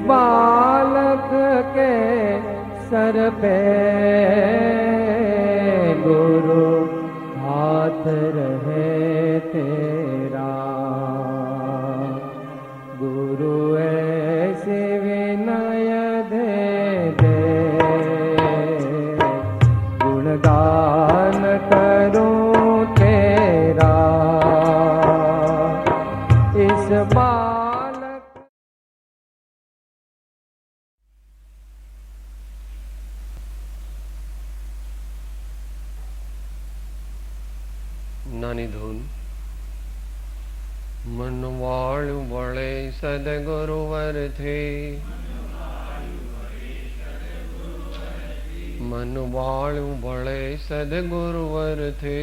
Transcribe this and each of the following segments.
बालक के सर पे गुरु हाथ रहे तेरा। गुरु ऐसे विनय दे दे, गुणगान करूं तेरा। इस बालक नानी धून। मनवाळु वळे सदगुरुवर थे, मनवाळु वळे सदगुरुवर थे,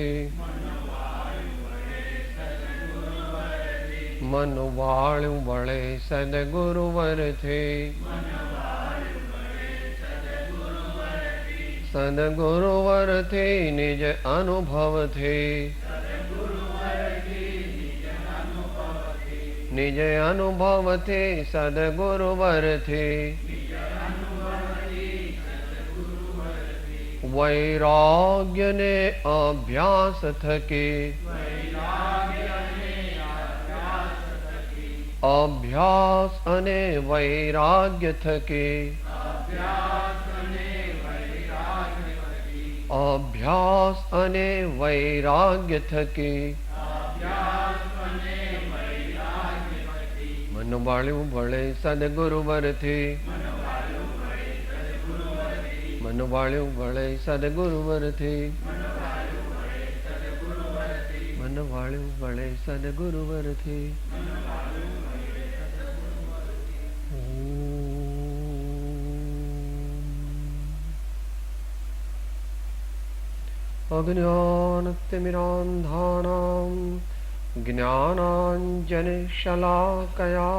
मनवाळु वळे सदगुरुवर थे। सदगुरुवर थे निज अनुभव थे, निज अनुभव थे सदगुरुवर थे। वैराग्य ने अभ्यास थके, अभ्यास अने वैराग्य थके, अभ्यास अने वैराग्य थके। मनवाळु वळे सदगुरुवर थे, मनवाळु वळे सदगुरुवर थे, मनवाळु वळे सदगुरुवर थे। अज्ञानतिमिरान्धानां ज्ञानाञ्जनशलाकया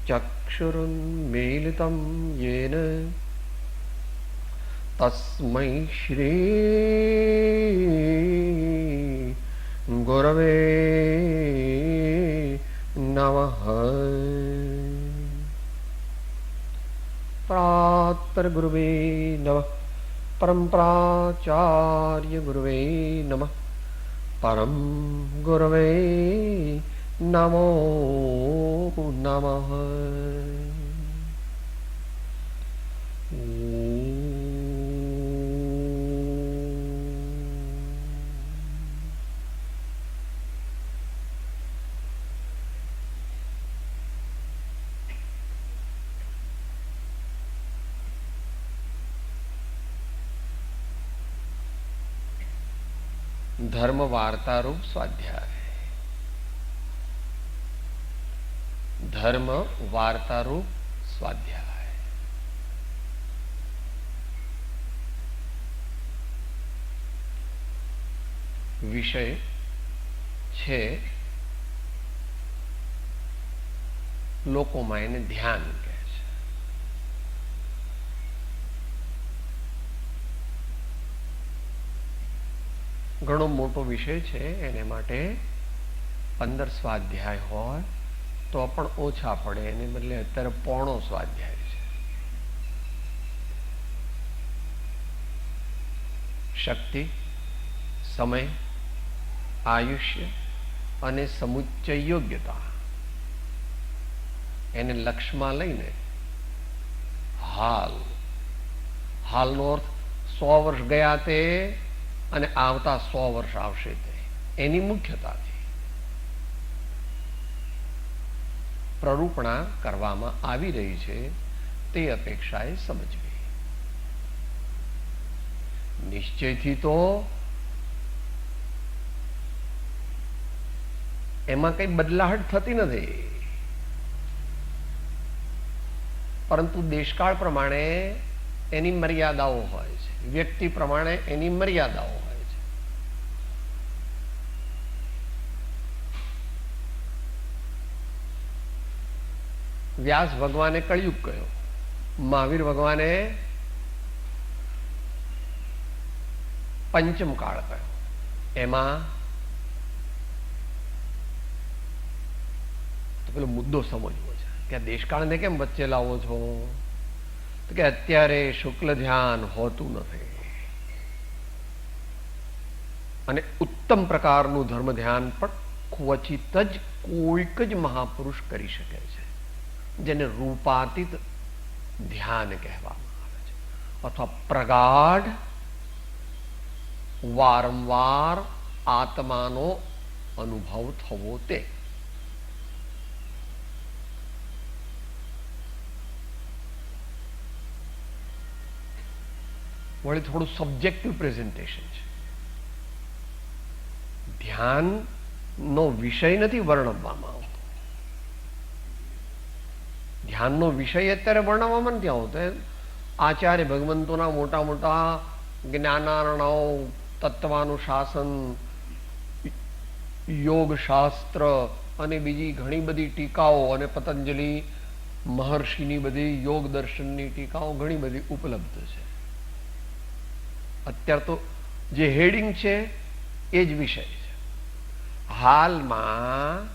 चक्षुरुन्मीलितं येन तस्मै श्री गुरवे नमः। प्रातर्गुरुवे नमः, परम्पराचार्य गुरुवे नमः, परम गुरुवे नमो नमः। धर्म वार्ता रूप स्वाध्याय। धर्म वार्ता रूप स्वाध्याय। विषय छे लोकोमां एने ध्यान कहे छे। घणो मोटो विषय छे, एने माटे 15 स्वाध्याय होय तो पण ओछा पड़े, एने बदले अत्यारे पोणो स्वाध्याय छे। शक्ति, समय, आयुष्य अने समुच्चय योग्यता एने लक्ष्यमां लईने हालनो अर्थ 100 वर्ष गया ते અને આવતા 100 વર્ષ આવશે તે એની મુખ્યતાથી પ્રરૂપણા કરવામાં આવી રહી છે તે અપેક્ષાએ સમજવી। નિશ્ચયથી તો એમાં કઈ બદલાહટ થતી નથી, પરંતુ દેશકાળ પ્રમાણે એની મર્યાદાઓ હોય છે, વ્યક્તિ પ્રમાણે એની મર્યાદાઓ હોય છે। વ્યાસ ભગવાને કળિયુગ કહ્યો, મહાવીર ભગવાને પંચમ કાળ કહ્યો। એમાં તો પેલો મુદ્દો સમજવો છે। કે આ દેશકાળને કેમ વચ્ચે લાવો છો? તો કે અત્યારે શુક્લ ધ્યાન હોતું નથી અને ઉત્તમ પ્રકારનું ધર્મ ધ્યાન પણ ક્વચિત જ કોઈક જ મહાપુરુષ કરી શકે છે, જેને રૂપાતીત ધ્યાન કહેવામાં આવે છે, અથવા પ્રગાઢ વારંવાર આત્માનો અનુભવ થવો તે. વળી થોડું સબ્જેક્ટિવ પ્રેઝન્ટેશન છે. ધ્યાનનો વિષય નથી વર્ણવવામાં આવતો. ધ્યાનનો વિષય અત્યારે વર્ણવવામાં નથી આવતો. આચાર્ય ભગવંતોના મોટા મોટા જ્ઞાનાર્ણવ, તત્વાનુશાસન, યોગ શાસ્ત્ર અને બીજી ઘણી બધી ટીકાઓ અને પતંજલિ મહર્ષિની બધી યોગ દર્શનની ટીકાઓ ઘણી બધી ઉપલબ્ધ છે. અત્યારે તો જે હેડિંગ છે એ જ વિષય છે. હાલમાં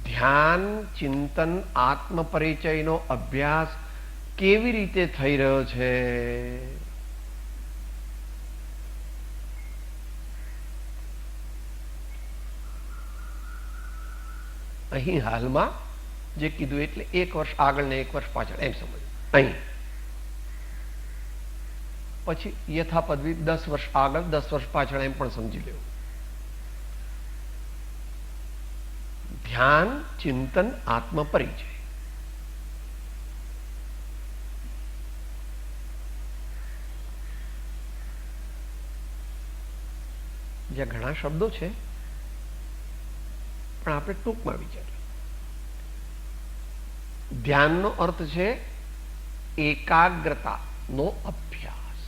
ધ્યાન, ચિંતન, આત્મપરિચયનો અભ્યાસ કેવી રીતે થઈ રહ્યો છે? અહીં હાલમાં જે કીધું એટલે 1 વર્ષ આગળ ને 1 વર્ષ પાછળ એમ સમજો. અહીં પછી યથાપદવી 10 વર્ષ આગળ 10 વર્ષ પાછળ એમ પણ સમજી લેવું. ધ્યાન, ચિંતન, આત્મપરિચય. જ્યાં ઘણા શબ્દો છે પણ આપણે ટૂંકમાં વિચારીએ. ધ્યાનનો અર્થ છે એકાગ્રતાનો અભ્યાસ.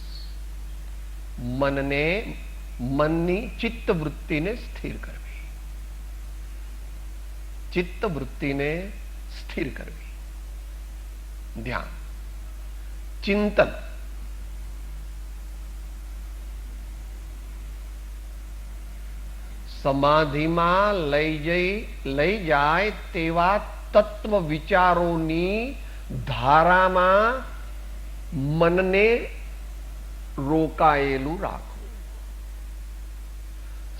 મનની ચિત્તવૃત્તિને સ્થિર કરવી. ચિત્તવૃત્તિને સ્થિર કરવી ધ્યાન. ચિંતન સમાધિમાં લઈ જાય તેવા તત્વ વિચારોની ધારામાં મનને રોકાયેલું રાખવું.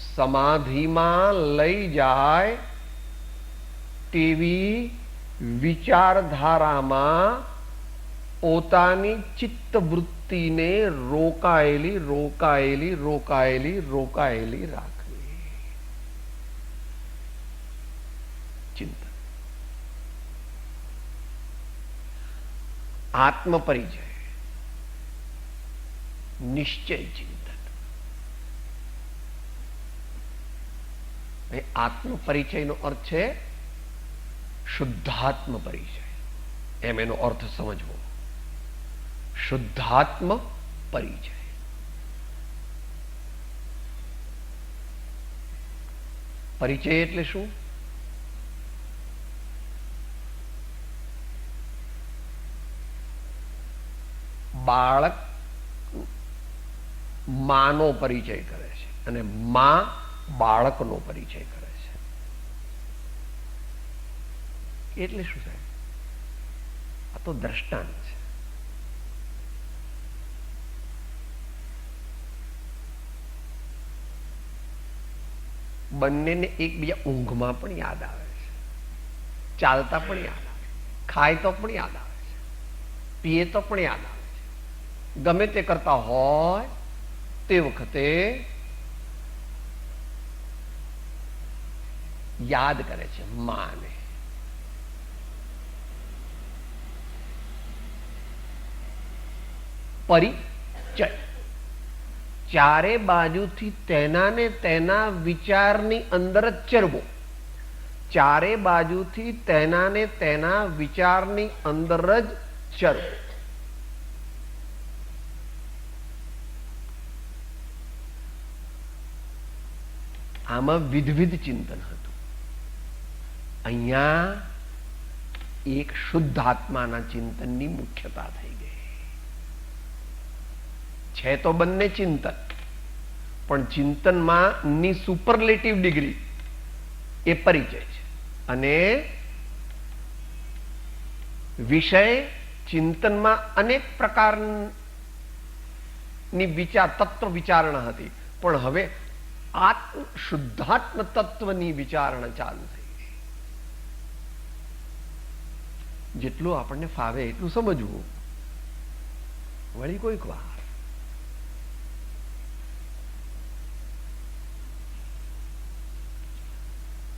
સમાધિમાં લઈ જાય તેવી વિચારધારામાં પોતાની ચિત્તવૃત્તિને રોકાયેલી રાખવી. ચિંતન. આત્મપરિચય, નિશ્ચય ચિંતન. આત્મપરિચયનો અર્થ છે શુદ્ધાત્મ પરિચય. એમ એનો અર્થ સમજવો. શુદ્ધાત્મ પરિચય. પરિચય એટલે શું? બાળક માનો પરિચય કરે છે અને મા બાળકનો પરિચય કરે છે. એટલે શું થાય? આ તો દ્રષ્ટાંત છે. બંનેને એકબીજા ઊંઘમાં પણ યાદ આવે છે, ચાલતા પણ યાદ આવે, ખાય તો પણ યાદ આવે છે, પીએ તો પણ યાદ આવે છે. ગમે તે કરતા હોય તે વખતે યાદ કરે છે માને. પરિચય. ચારે બાજુથી તેના ને તેના વિચારની અંદર જ ચરવો. ચારે બાજુથી તેના ને તેના વિચારની અંદર જ ચરવો. આમાં વિધવિધ ચિંતન હતું. અહીંયા એક શુદ્ધ આત્માના ચિંતનની મુખ્યતા થઈ ગઈ છે. તો બંને ચિંતન, પણ ચિંતનમાં ની સુપરલેટિવ ડિગ્રી એ પરિચય છે અને વિષય ચિંતનમાં અનેક પ્રકારની તત્વ વિચારણા હતી, પણ હવે શુદ્ધાત્મ તત્વની વિચારણા ચાલુ થઈ ગઈ. જેટલું આપણને ફાવે એટલું સમજવું. વળી કોઈક વાર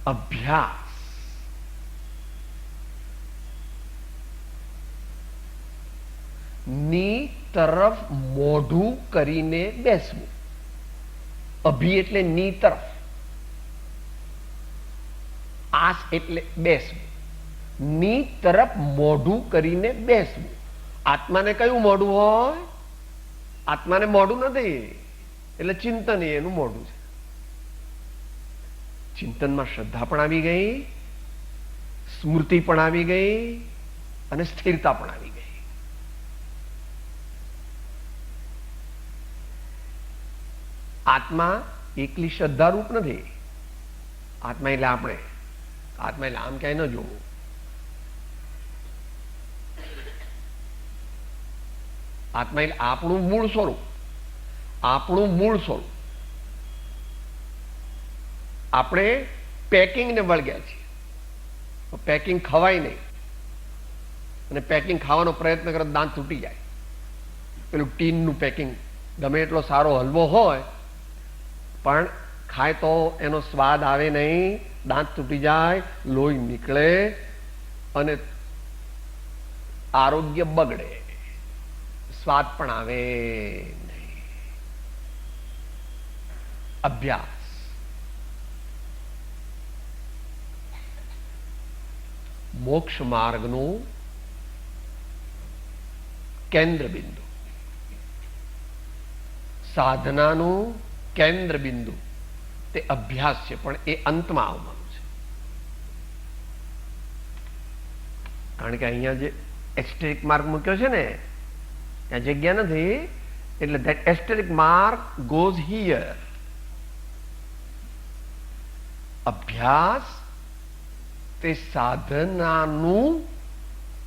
અભ્યાસ ની તરફ મોઢું કરીને બેસવું. અભી એટલે ની તરફ, આસ એટલે બેસવું. ની તરફ મોઢું કરીને બેસવું. આત્માને કયું મોઢું હોય? આત્માને મોઢું નથી, એટલે ચિંતન એનું મોઢું છે. ચિંતનમાં શ્રદ્ધા પણ આવી ગઈ, સ્મૃતિ પણ આવી ગઈ અને સ્થિરતા પણ આવી ગઈ. આત્મા એકલી શ્રદ્ધા રૂપ નથી. આત્મા એટલે આપણે, આત્મા એટલે આમ ક્યાંય ન જોવું. આત્મા એટલે આપણું મૂળ સ્વરૂપ. આપણું મૂળ સ્વરૂપ. આપણે પેકિંગને વળગ્યા છીએ. પેકિંગ ખવાય નહીં, અને પેકિંગ ખાવાનો પ્રયત્ન કરે દાંત તૂટી જાય. પેલું ટીનનું પેકિંગ ગમે એટલો સારો હલવો હોય પણ ખાય તો એનો સ્વાદ આવે નહીં, દાંત તૂટી જાય, લોહી નીકળે અને આરોગ્ય બગડે, સ્વાદ પણ આવે નહીં. અભ્યાસ મોક્ષ માર્ગનું કેન્દ્ર બિંદુ, સાધનાનું કેન્દ્ર બિંદુ તે અભ્યાસ છે, પણ એ અંતમાં આવવાનું છે. કારણ કે અહીંયા જે એસ્ટેરિક માર્ક મૂક્યો છે ને, ત્યાં જગ્યા નથી, એટલે that asterisk mark goes here. અભ્યાસ તે સાધનાનું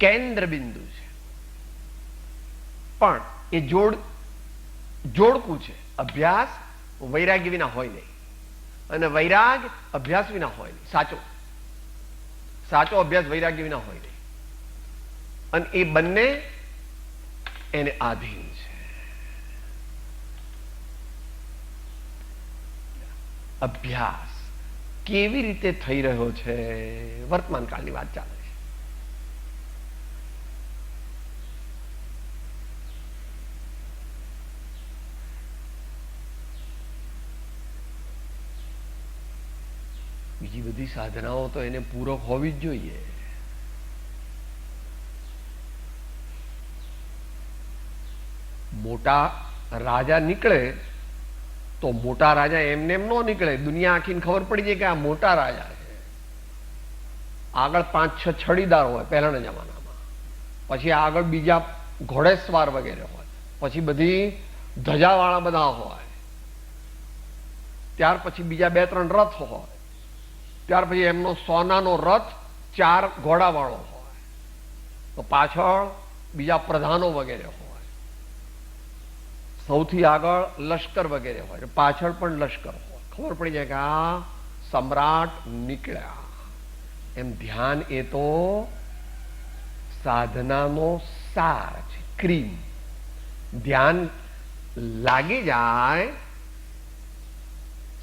કેન્દ્ર બિંદુ છે, પણ એ જોડકું છે. અભ્યાસ વૈરાગ્ય વિના હોય નહીં, અને વૈરાગ અભ્યાસ વિના હોય નહીં. સાચો અભ્યાસ વૈરાગ્ય વિના હોય નહીં, અને એ બંને એને આધીન છે. અભ્યાસ કેવી રીતે થઈ રહ્યો છે? વર્તમાન કાળની વાત ચાલે છે. બીજી બધી સાધનાઓ તો એને પૂરક હોવી જ જોઈએ. મોટા રાજા નીકળે તો મોટા રાજા એમને એમ ન નીકળે. દુનિયા આખીને ખબર પડી જાય કે આ મોટા રાજા છે. આગળ 5-6 છડીદાર હોય પહેલાના જમાનામાં, પછી આગળ બીજા ઘોડેસવાર વગેરે હોય, પછી બધી ધજાવાળા બધા હોય, ત્યાર પછી બીજા 2-3 રથ હોય, ત્યાર પછી એમનો સોનાનો રથ 4 ઘોડાવાળો હોય, તો પાછળ બીજા પ્રધાનો વગેરે હોય, સૌથી આગળ લશ્કર વગેરે હોય, પાછળ પણ લશ્કર હોય. ખબર પડી જાય કે આ સમ્રાટ નીકળ્યા. એમ ધ્યાન એ તો સાધનાનો સાર છે, ક્રીમ. ધ્યાન લાગી જાય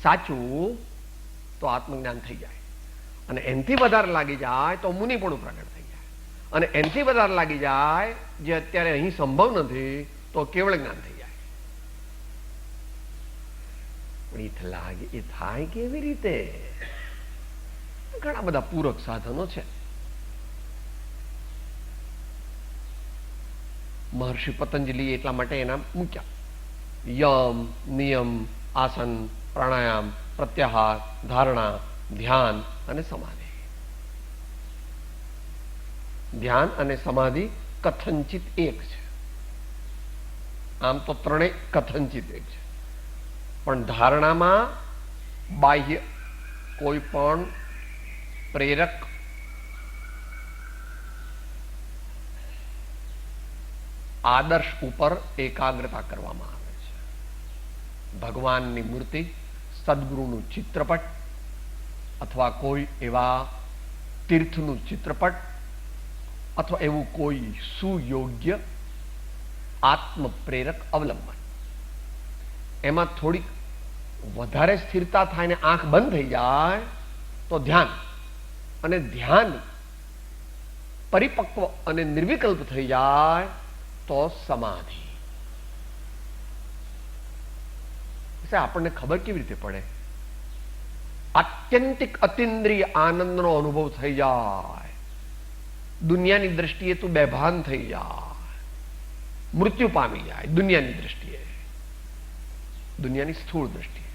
સાચું તો આત્મજ્ઞાન થઈ જાય, અને એનથી વધારે લાગી જાય તો મુનિપણું પ્રગટ થઈ જાય, અને એનથી વધારે લાગી જાય જે અત્યારે અહીં સંભવ નથી તો કેવળ જ્ઞાન થઈ જાય. એ થાય કેવી રીતે? ઘણા બધા પૂરક સાધનો છે. મહર્ષિ પતંજલિ એટલા માટે એના મૂક્યા: યમ, નિયમ, આસન, પ્રાણાયામ, પ્રત્યાહાર, ધારણા, ધ્યાન અને સમાધિ. ધ્યાન અને સમાધિ કથનચિત એક છે. આમ તો ત્રણેય કથનચિત એક છે, પણ ધારણામાં બાહ્ય કોઈ પણ પ્રેરક આદર્શ ઉપર એકાગ્રતા કરવામાં આવે છે. ભગવાનની મૂર્તિ, સદગુરુનું ચિત્રપટ અથવા કોઈ એવા તીર્થનું ચિત્રપટ અથવા એવું કોઈ સુયોગ્ય આત્મપ્રેરક અવલંબન, એમાં થોડીક વધારે સ્થિરતા થાય ને આંખ બંધ થઈ જાય તો ધ્યાન, અને ધ્યાન પરિપક્વ અને નિર્વિકલ્પ થઈ જાય તો સમાધિ. આપણને ખબર કેવી રીતે પડે? આત્યંતિક અતિન્દ્રિય આનંદનો અનુભવ થઈ જાય, દુનિયાની દ્રષ્ટિએ તું બેભાન થઈ જાય, મૃત્યુ પામી જાય દુનિયાની દ્રષ્ટિએ, દુનિયાની સ્થૂળ દ્રષ્ટિએ,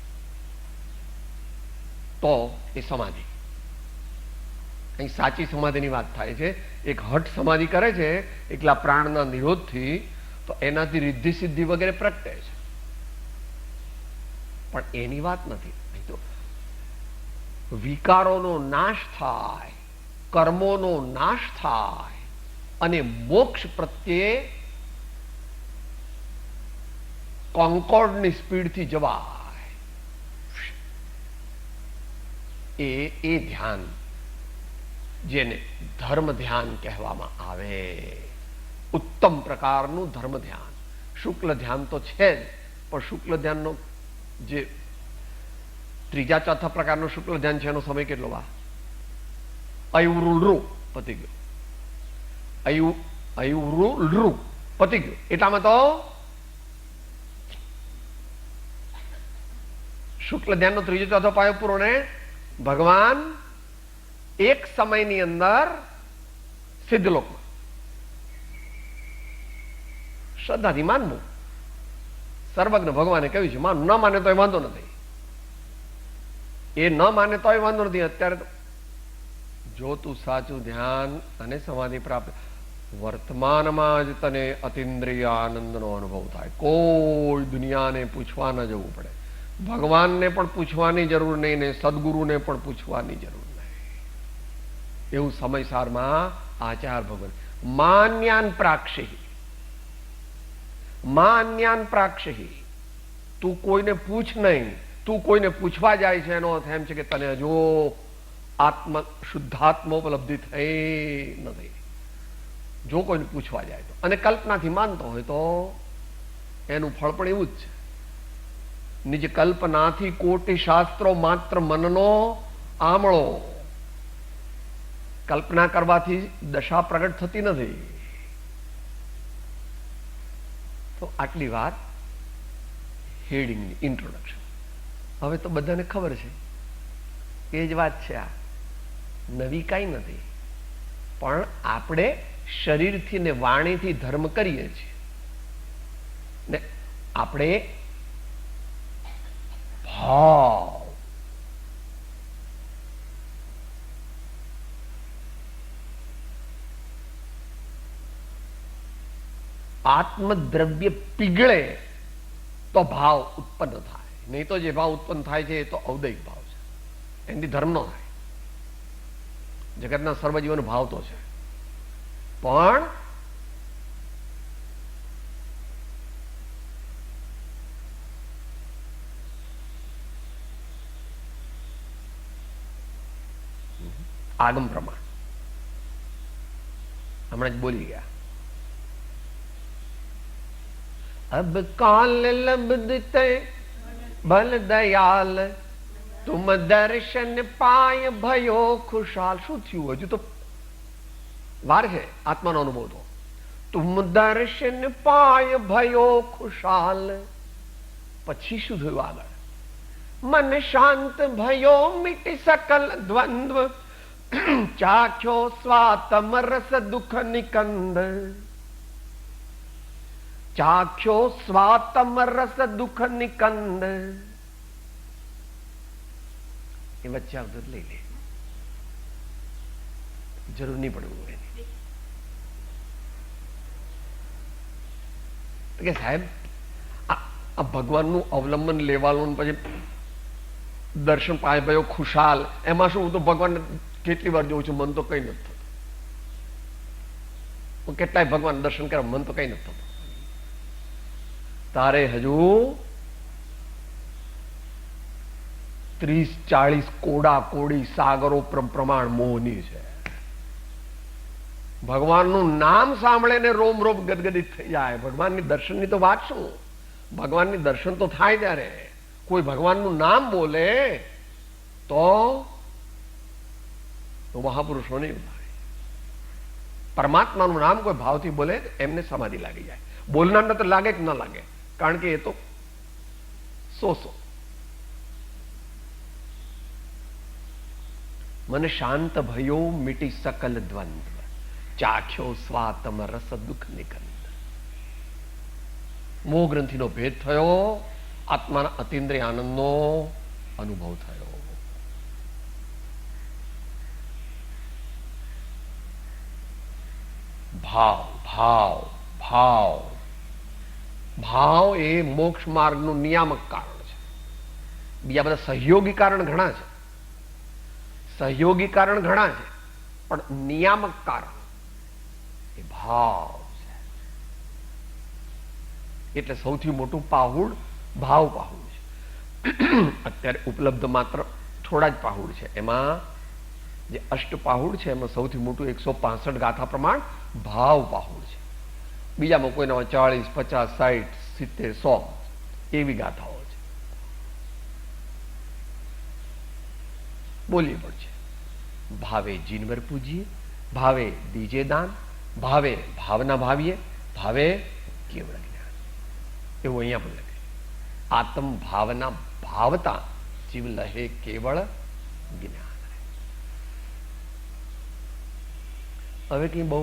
તો એ સમાધિ. અહીં સાચી સમાધિની વાત થાય છે. એક હઠ સમાધિ કરે છે એકલા પ્રાણના નિરોધથી, તો એનાથી રિદ્ધિ સિદ્ધિ વગેરે પ્રગટે છે, પણ એની વાત નથી. તો વિકારોનો નાશ થાય, કર્મોનો નાશ થાય અને મોક્ષ પ્રત્યે કોન્કોર્ડની સ્પીડથી જવાય, એ ધ્યાન, જેને ધર્મ ધ્યાન કહેવામાં આવે. ઉત્તમ પ્રકારનું ધર્મ ધ્યાન. શુક્લ ધ્યાન તો છે જ, પણ શુક્લ ધ્યાનનો જે ત્રીજા ચોથા પ્રકારનું શુક્લ ધ્યાન છે એનો સમય કેટલો વા? અયુરુલૃ પતી ગયો, અયુરુલૃ પતી ગયો. એટલામાં તો શુક્લ ધ્યાનનો ત્રીજો ચોથો પાયો પૂરો ને ભગવાન એક સમયની અંદર સિદ્ધલોકમાં શ્રદ્ધાથી માનવું. સર્વજ્ઞ ભગવાને કહ્યું છે માન, ન માને તો વાંધો નથી. એ ન માને તો વાંધો નથી. અત્યારે તો જો તું સાચું ધ્યાન અને સમાધિ પ્રાપ્ત, વર્તમાનમાં જ તને અતિન્દ્રિય આનંદનો અનુભવ થાય. કોઈ દુનિયાને પૂછવા ન જવું પડે, ભગવાનને પણ પૂછવાની જરૂર નહીં ને સદગુરુને પણ પૂછવાની જરૂર નહીં. એવું સમયસારમાં આચાર ભગવાન માન્યાન પ્રાક્ષી, માન્યાન પ્રાક્ષી. તું કોઈને પૂછ નહીં, તું કોઈને પૂછવા જાય છે એનો અર્થ એમ છે કે તને હજુ આત્મ શુદ્ધાત્મોપલબ્ધિ થઈ નથી. જો કોઈને પૂછવા જાય તો, અને કલ્પનાથી માનતો હોય તો એનું ફળ પણ એવું જ છે. નિજ કલ્પનાથી કોટી શાસ્ત્રો માત્ર મનનો આમળો. કલ્પના કરવાથી દશા પ્રગટ થતી નથી. તો આટલી વાત હેડિંગની, ઇન્ટ્રોડક્શન. હવે તો બધાને ખબર છે, એ જ વાત છે. આ નવી કાંઈ નથી, પણ આપણે શરીરથી ને વાણીથી ધર્મ કરીએ છીએ ને આપણે ભાવ, આત્મદ્રવ્ય પીગળે તો ભાવ ઉત્પન્ન થાય, નહીં તો જે ભાવ ઉત્પન્ન થાય છે એ તો ઔદૈહિક ભાવ છે, એની ધર્મ નો થાય. જગતના સર્વજીવન ભાવ તો છે, પણ આગમ પ્રમાણ. હમણાં જ બોલી ગયા, અબ કાલ લબદતે ભલ દયાલ તુમ દર્શન પાય ભયો ખુશાલ. શું થયું? હજુ તો વાર છે આત્માનો અનુભવ તો. તુમ દર્શન પાય ભયો ખુશાલ. પછી શું થયું આગળ? મન શાંત ભયો મિટી સકલ દ્વંદ્વ ચાખ્યો સ્વાતમ રસ દુઃખ નિકંદ. ચાખ્યો સ્વાતમ રસ દુઃખ નિકંદ. એ વચ્ચે અવધૂત લઈ લે, જરૂર નહીં પડવું એની. કે સાહેબ આ ભગવાનનું અવલંબન લેવાનું, પછી દર્શન પાય ભયો ખુશાલ, એમાં શું? હું તો ભગવાન કેટલી વાર જોઉં છું, મન તો કઈ નથી થતું. હું કેટલાય ભગવાન દર્શન કર્યા, મન તો કઈ નથી થતું. તારે હજુ 30-40 કોડા કોડી સાગરો પ્રમાણ મોહની છે. ભગવાનનું નામ સાંભળે ને રોમ રોમ ગદગદિત થઈ જાય. ભગવાનની દર્શનની તો વાત શું, ભગવાનની દર્શન તો થાય ત્યારે કોઈ ભગવાનનું નામ બોલે તો મહાપુરુષો નહીં ઉતારે. પરમાત્માનું નામ કોઈ ભાવથી બોલે એમને સમાધિ લાગી જાય. બોલનારને તો લાગે કે ન લાગે, કારણ કે એ તો સો મને શાંત ભયો મિટી સકલ દ્વંદ્વ, ચાખ્યો સ્વાતમ રસ દુઃખ નિકંદ. મોહ ગ્રંથિનો ભેદ થયો, આત્માના અતિન્દ્રિય આનંદનો અનુભવ થયો. ભાવ ભાવ ભાવ ભાવ એ મોક્ષ માર્ગનું નિયામક કારણ છે. બીજા બધા સહયોગી કારણ ઘણા છે, સહયોગી કારણ ઘણા છે, પણ નિયામક કારણ એ ભાવ છે. એટલે સૌથી મોટું પાહુડ ભાવ પાહુડ છે. અત્યારે ઉપલબ્ધ માત્ર થોડા જ પાહુડ છે. એમાં જે અષ્ટ પાહુડ છે એમાં સૌથી મોટું 165 ગાથા પ્રમાણ ભાવ પાહુડ છે. બીજામાં કોઈના 40, 50, 60, 70, 100 એવી ગાથાઓ છે. બોલીએ પણ છે. ભાવે જીનવર પૂજીએ, ભાવે દીજે દાન, ભાવે ભાવના ભાવીએ, ભાવે કેવળ જ્ઞાન. એવું અહીંયા પણ લખે. આત્મ ભાવના ભાવતા જીવ લહે કેવળ જ્ઞાન. હવે કઈ બહુ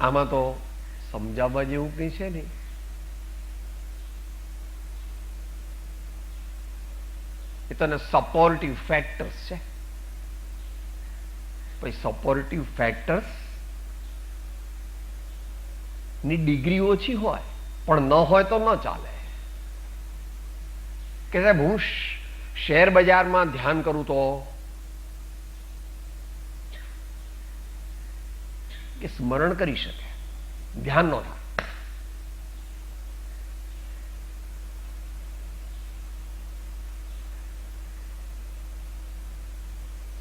આમાં તો સમજાવવા જેવું કઈ છે નહીં. એ તને સપોર્ટિવ ફેક્ટર્સ છે. પછી સપોર્ટિવ ફેક્ટર્સ ની ડિગ્રી ઓછી હોય પણ ન હોય તો ન ચાલે. કે સાહેબ હું શેર બજારમાં ધ્યાન કરું તો કે સ્મરણ કરી શકે, ધ્યાન ન થાય.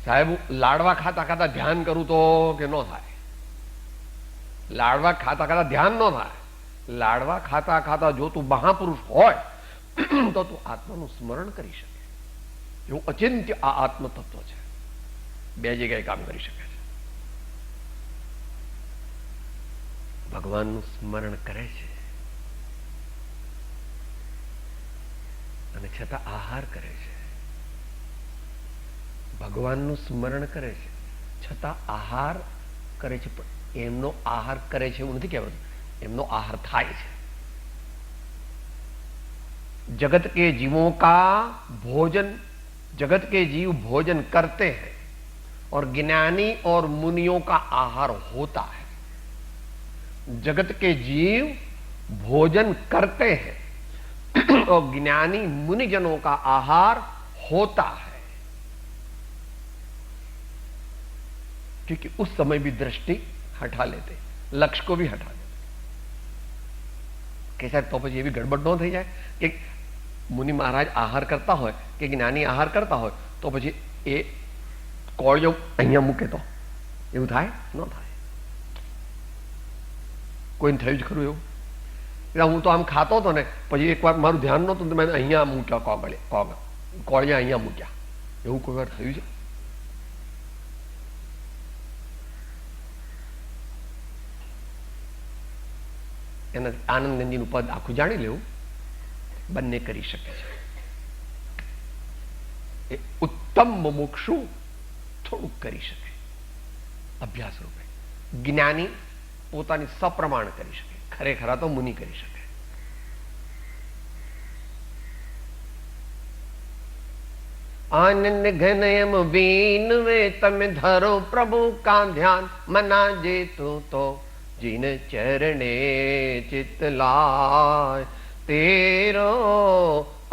સાહેબ લાડવા ખાતા ખાતા ધ્યાન કરું તો કે ન થાય. લાડવા ખાતા ખાતા ધ્યાન ન થાય. લાડવા ખાતા ખાતા જો તું મહાપુરુષ હોય તો તું આત્માનું સ્મરણ કરી શકે. એવું અચિંત્ય આ આત્મ તત્વ છે. બે જગ્યાએ કામ કરી શકે છે. ભગવાનનું સ્મરણ કરે છે અને છતાં આહાર કરે છે. ભગવાનનું સ્મરણ કરે છે છતાં આહાર કરે છે, પણ એમનો આહાર કરે છે એવું નથી કહેવાતું, એમનો આહાર થાય છે. जगत के जीवों का भोजन, जगत के जीव भोजन करते हैं और ज्ञानी और मुनियों का आहार होता है. जगत के जीव भोजन करते हैं और ज्ञानी मुनिजनों का आहार होता है. क्योंकि उस समय भी दृष्टि हटा लेते, लक्ष्य को भी हटा देते. कैसा तो પછી એવી ગડબડ ન થઈ જાય કે મુનિ મહારાજ આહાર કરતા હોય કે જ્ઞાની આહાર કરતા હોય તો પછી એ કોળિયો અહીંયા મૂકે તો એવું થાય? ન થાય. કોઈને થયું જ ખરું એવું? એટલે હું તો આમ ખાતો હતો ને પછી એકવાર મારું ધ્યાન નહોતું તો મેં અહીંયા મૂક્યા કોળિયા અહીંયા મૂક્યા. એવું કોઈ વાર થયું છે? એના આનંદનંદીનું પદ આખું જાણી લેવું. બંને કરી શકે છે. એ ઉત્તમ મુમુક્ષુ થોડુંક કરી શકે અભ્યાસ રૂપે. જ્ઞાની પોતાની સપ્રમાણ કરી શકે, ખરેખર તો મુનિ કરી શકે. આનંદ ઘનયમ વીનવે તમે ધરો પ્રભુ કા ધ્યાન મના જેતું તો जिन चरणे चित लाय तेरो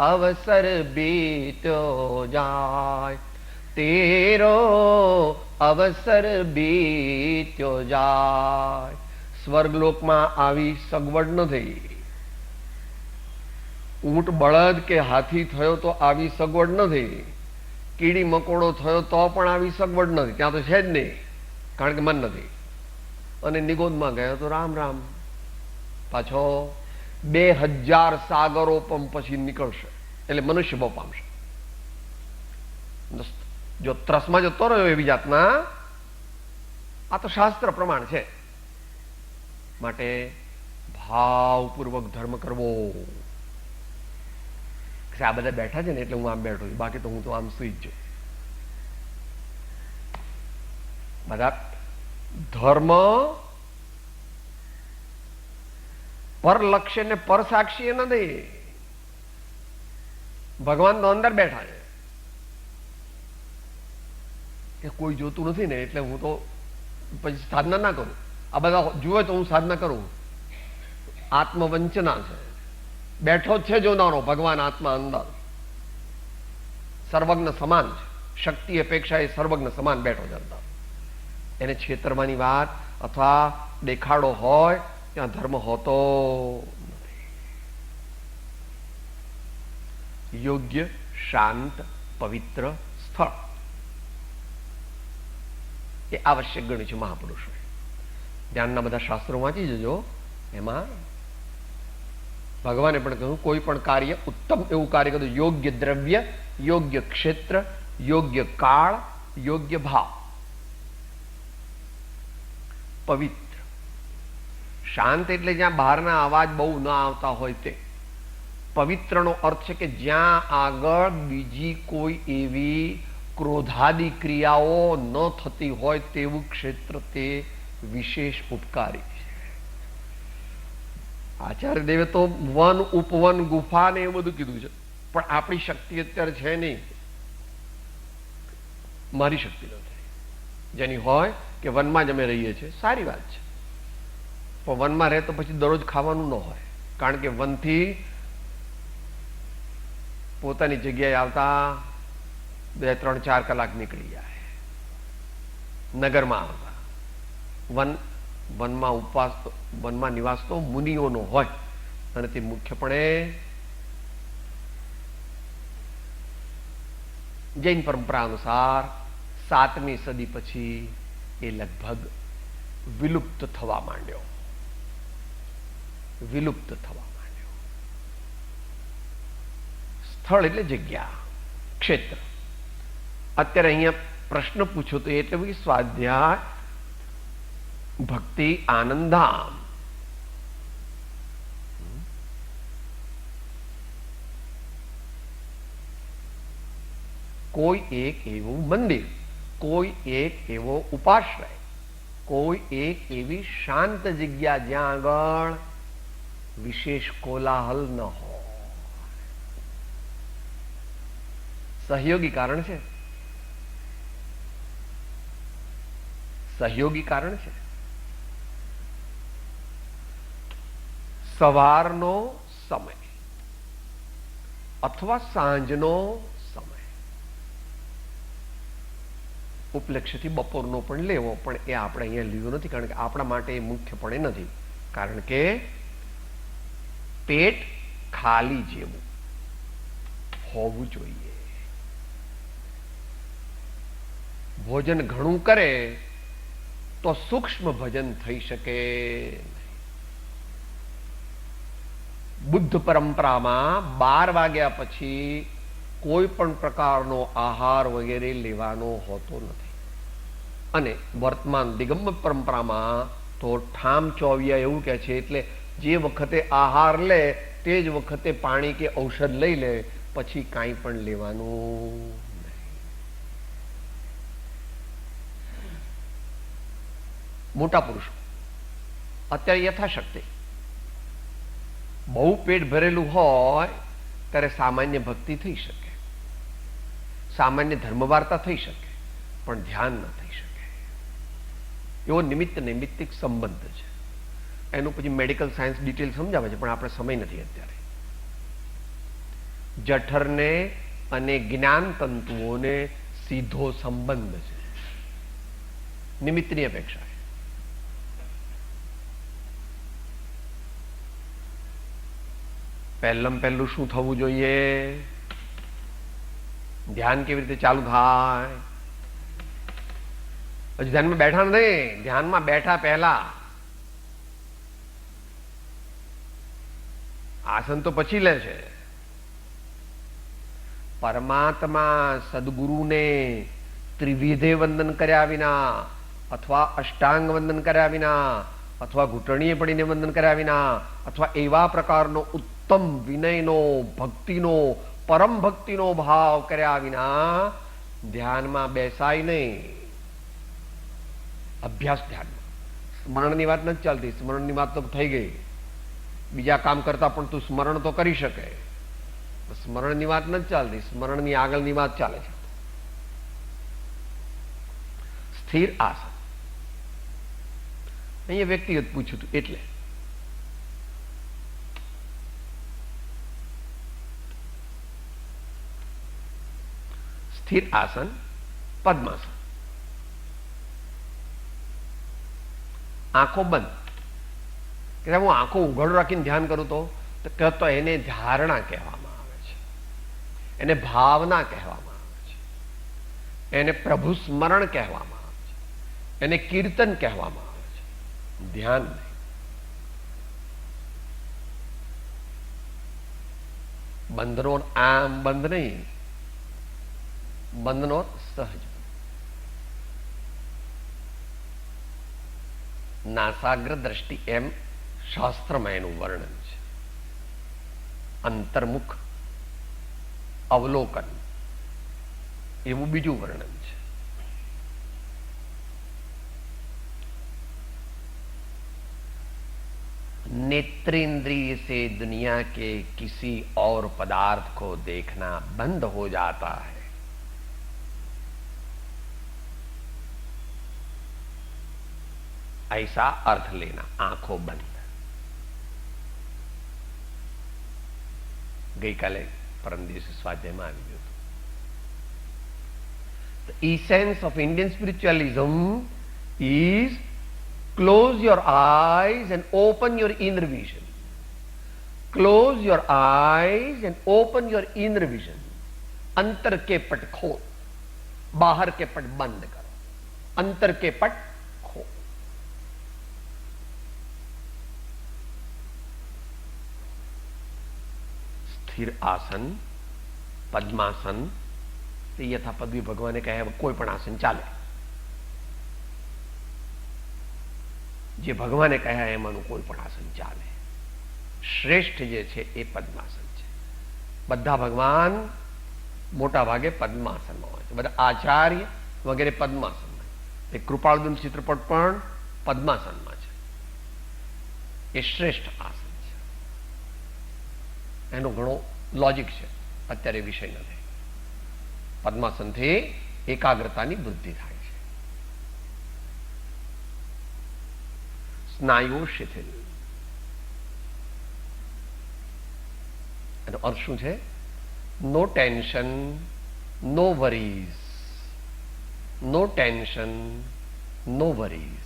अवसर बीतो जाय, तेरो अवसर बीतो जाय. સ્વર્ગલોકમાં આવી સગવડ નથી. ઊંટ બળદ કે હાથી થયો તો આવી સગવડ નથી, કીડી મકોડો થયો તો પણ આવી સગવડ નથી, ત્યાં તો છે જ નહીં, કારણ કે મન નથી. અને નિગોદમાં ગયો તો રામ રામ, પાછો 2000 સાગરો પણ પછી નીકળશે, એટલે મનુષ્ય બહુ પામશે. જો ત્રસમાં જતો રહ્યો એવી જાતના, આ તો શાસ્ત્ર પ્રમાણ છે. માટે ભાવપૂર્વક ધર્મ કરવો. આ બધા બેઠા છે ને એટલે હું આમ બેઠો છું, બાકી તો હું તો આમ સુઈ જ છું. બધા ધર્મ પર લક્ષ્ય ને પર સાક્ષી નથી. ભગવાન તો અંદર બેઠા છે કે કોઈ જોતું નથી ને એટલે હું તો પછી સાધના ના કરું. આ બધા જુએ તો હું સાધના કરું. આત્મવંચના છે. બેઠો જ છે જોનારો ભગવાન આત્મા અંદર, સર્વજ્ઞ સમાન છે. શક્તિ અપેક્ષા એ સર્વજ્ઞ સમાન બેઠો છે અંદર. એને છેતરવાની વાત અથવા દેખાડો હોય ત્યાં ધર્મ હોતો નથી. યોગ્ય, શાંત, પવિત્ર સ્થળ એ આવશ્યક ગણ્યું છે મહાપુરુષો. ધ્યાનના બધા શાસ્ત્રો વાંચી જજો. એમાં ભગવાને પણ કહ્યું કોઈ પણ કાર્ય ઉત્તમ એવું કાર્ય કર્યું યોગ્ય દ્રવ્ય, યોગ્ય ક્ષેત્ર, યોગ્ય કાળ, યોગ્ય ભાવ. પવિત્ર, શાંત એટલે જ્યાં બહારના અવાજ બહુ ન આવતા હોય તે. પવિત્રનો અર્થ છે કે જ્યાં આગળ બીજી કોઈ એવી ક્રોધાદી ક્રિયાઓ ન થતી હોય તેવું ક્ષેત્ર તે વિશેષ ઉપકારી છે. આચાર્ય દેવે તો વન, ઉપવન, ગુફા ને એવું બધું કીધું છે, પણ આપણી શક્તિ અત્યારે છે નહીં. મારી શક્તિ નથી. જેની હોય કે વનમાં જ અમે રહીએ છીએ, સારી વાત છે, પણ વનમાં રહે તો પછી દરરોજ ખાવાનું ન હોય, કારણ કે વનથી પોતાની જગ્યાએ આવતા 2, 3, 4 કલાક નીકળી જાય. નગરમાં આવતા વનમાં ઉપવાસ, વનમાં નિવાસ તો મુનિઓનો હોય, અને તે મુખ્યપણે જૈન પરંપરા અનુસાર 7મી સદી પછી એ લગભગ વિલુપ્ત થવા માંડ્યો. વિલુપ્ત થવા માંડ્યો. સ્થળ એટલે જગ્યા, ક્ષેત્ર. અત્યારે અહીંયા પ્રશ્ન પૂછો તો એટલે સ્વાધ્યાય, ભક્તિ, આનંદધામ. કોઈ એક એવું મંદિર, કોઈ એક એવો ઉપાશ્રય, કોઈ એક એવી શાંત જગ્યા જ્યાં આગળ વિશેષ કોલાહલ ન હોય. સહયોગી કારણ છે. સહયોગી કારણ છે. સવારનો સમય અથવા સાંજનો સમય, ઉપલક્ષ્યથી બપોરનો પણ લેવો, પણ એ આપણે અહીંયા લીધો નથી, કારણ કે આપણા માટે એ મુખ્યપણે નથી. કારણ કે પેટ ખાલી જેવું હોવું જોઈએ. ભોજન ઘણું કરે તો સૂક્ષ્મ ભજન થઈ શકે. બુદ્ધ પરંપરામાં 12 વાગ્યા પછી કોઈ પણ પ્રકારનો આહાર વગેરે લેવાનો હોતો નથી. અને વર્તમાન દિગંબર પરંપરામાં તો ઠામ ચોવિયા એવું કહે છે, એટલે જે વખતે આહાર લે તે જ વખતે પાણી કે ઔષધ લઈ લે, પછી કાંઈ પણ લેવાનું નહીં. મોટા પુરુષો અત્યારે યથાશક્તિ બહુ પેટ ભરેલું હોય ત્યારે સામાન્ય ભક્તિ થઈ શકે, સામાન્ય ધર્મ વાર્તા થઈ શકે, પણ ધ્યાન ન થઈ શકે. એવો નિમિત્ત નૈમિત્તિક સંબંધ છે. એનું પછી મેડિકલ સાયન્સ ડિટેલ સમજાવે છે, પણ આપણે સમય નથી અત્યારે. જઠરને અને જ્ઞાન તંતુઓને સીધો સંબંધ છે, નિમિત્તની અપેક્ષા. પહેલું શું થવું જોઈએ? ધ્યાન કેવી રીતે ચાલુ થાય? હજુ ધ્યાનમાં બેઠા નહીં, ધ્યાનમાં બેઠા પહેલા આસન તો પછી લે છે. પરમાત્મા સદગુરુને ત્રિવિધે વંદન કર્યા વિના અથવા અષ્ટાંગ વંદન કર્યા વિના અથવા ઘૂંટણીએ પડીને વંદન કર્યા વિના અથવા એવા પ્રકારનો ઉત્તમ વિનયનો ભક્તિનો પરમ ભક્તિનો ભાવ કર્યા વિના ધ્યાનમાં બેસાય નહીં. અભ્યાસ ધ્યાનમાં. સ્મરણની વાત નથી ચાલતી. સ્મરણની વાત તો થઈ ગઈ. બીજા કામ કરતા પણ તું સ્મરણ તો કરી શકે. સ્મરણની વાત નથી ચાલતી. સ્મરણની આગળની વાત ચાલે છે. સ્થિર આસન. અહીંયા વ્યક્તિગત પૂછ્યું હતું એટલે સ્થિર આસન, પદ્માસન. આંખો બંધ. કે હું આંખો ઉઘાડો રાખીને ધ્યાન કરું તો એને ધારણા કહેવામાં આવે છે, એને ભાવના કહેવામાં આવે છે, એને પ્રભુ સ્મરણ કહેવામાં આવે છે, એને કીર્તન કહેવામાં આવે છે. ધ્યાન નહીં. બંધનો આમ બંધ નહીં, બંધનો સહજ. નાસાગ્ર દ્રષ્ટિ એમ શાસ્ત્રમાં એનું વર્ણન છે. અંતર્મુખ અવલોકન એવું બીજું વર્ણન છે. नेत्रेंद्रिय से दुनिया के किसी और पदार्थ को देखना बंद हो जाता है. ऐसा अर्थ लेना. आंखों બંધ. ગઈકાલે પરમ દિવસે સ્વાધ્યાયમાં આવી ગયું. The essence of Indian spiritualism is close your eyes and open your inner vision. Close your eyes and open your inner vision. अंतर के पट खोल, बाहर के पट बंद करो. अंतर के पट खोल. स्थिर आसन, पद्मासन. यथापद भी भगवाने कहे कोई पण आसन चाले. જે ભગવાને કહ્યા એમાંનું કોઈ પણ આસન ચાલે. શ્રેષ્ઠ જે છે એ પદ્માસન છે. બધા ભગવાન મોટા ભાગે પદ્માસનમાં હોય છે. બધા આચાર્ય વગેરે પદ્માસનમાં. એ કૃપાળુદન ચિત્રપટ પણ પદ્માસનમાં છે. એ શ્રેષ્ઠ આસન છે. એનો ઘણો લોજિક છે. અત્યારે વિષય નથી. પદ્માસનથી એકાગ્રતાની વૃદ્ધિ થાય. સ્નાયુઓ શિથિલ. એનો અર્થ શું છે? નો ટેન્શન, નો વરીઝ. નો ટેન્શન, નો વરીઝ.